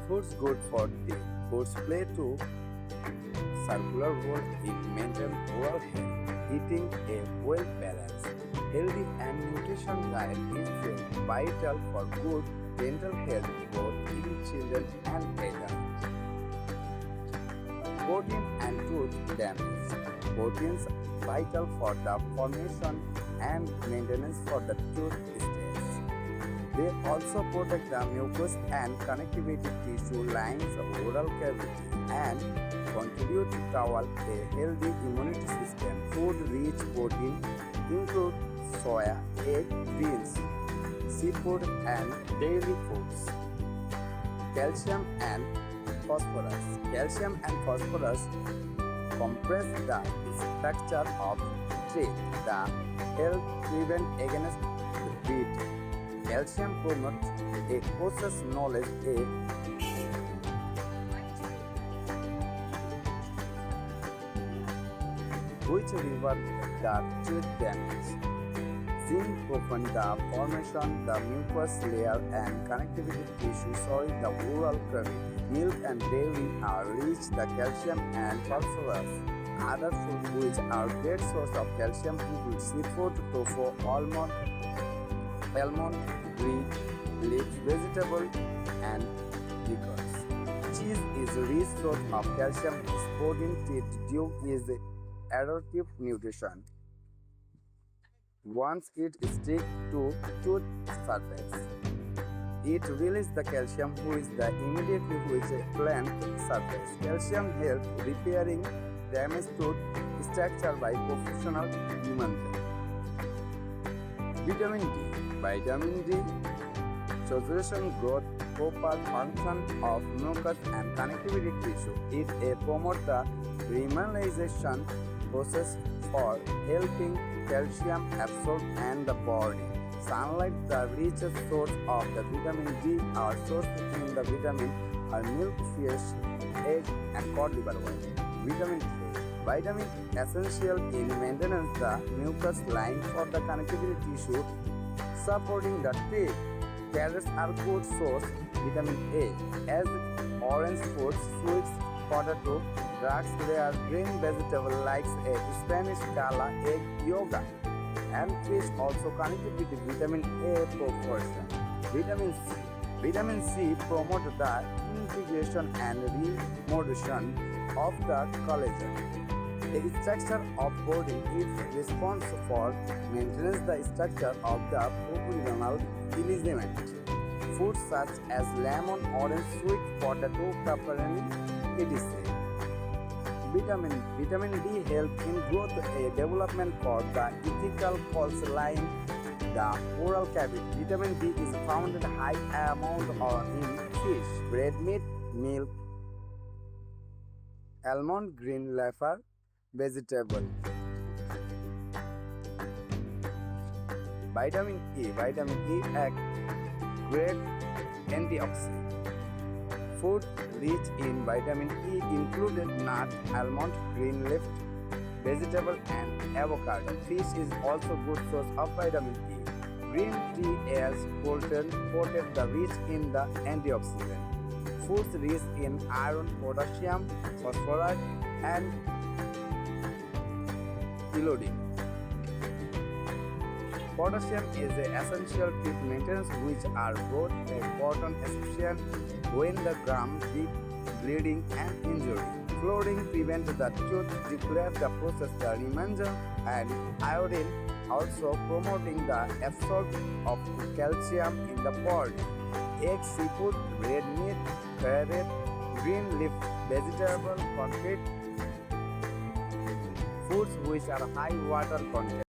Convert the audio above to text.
Foods good for teeth. Foods play to circular role in maintaining oral health. Eating a well-balanced, healthy and nutrition diet is vital for good dental health both in children and adults. Protein and tooth damage. Proteins vital for the formation and maintenance for the tooth stays. They also protect the mucous and connectivity tissue lines of oral cavity and contribute toward a healthy immunity system. Food-rich protein include soya, egg, beans, seafood, and dairy foods. Calcium and phosphorus. Calcium and phosphorus compress the structure of teeth. The help prevent against teeth. Calcium promotes a process knowledge which reverse the tooth damage. Zinc prevents the formation, the mucous layer and connectivity tissue soil the oral cavity. Milk and dairy are rich the calcium and phosphorus. Other foods which are great source of calcium include seafood, tofu, almond, wheat, leaf vegetable, and liquors. Cheese is a rich source of calcium, supporting teeth due is adaptive nutrition. Once it sticks to tooth surface, it releases the calcium which the immediately which plant surface. Calcium helps repairing damaged tooth structure by professional human. Vitamin D. Vitamin D saturation growth, proper function of mucus and connectivity tissue. It promotes the remineralization process for helping calcium absorb and the body. Sunlight, the richest source of the vitamin D, are sourced in the vitamin are milk, fish, egg, and cod liver oil. Vitamin K. Vitamin essential in maintenance the mucus line for the connectivity tissue, supporting the teeth. Carrots are good source vitamin A, as orange fruits, sweets, potato, drugs, rare green vegetable like a Spanish cala, egg, yogurt, and fish also connected with vitamin A proportion. Vitamin C. Vitamin C promotes the integration and remodulation of the collagen. The structure of body is responsible for maintenance the structure of the pulmonal ligament. Foods such as lemon, orange, sweet potato, pepperoni, etc. Vitamin D helps in growth development for the ethical pulse line, the oral cavity. Vitamin D is found in high amount in fish, red meat, milk, almond, green leaf vegetable. Vitamin E. Vitamin E acts great antioxidant. Food rich in vitamin E included nut, almond, green leaf, vegetable, and avocado. Fish is also good source of vitamin E. Green tea is potent the rich in the antioxidant. Foods rich in iron, potassium, phosphorus, and iodine. Potassium is an essential tooth maintenance which are both important especially when the gum, bleeding and injury. Fluoride prevents the tooth decay the process the remainder and iodine also promoting the absorption of calcium in the body. Egg, seafood, red meat, carrot, green leaf vegetable, concrete foods which are high water content.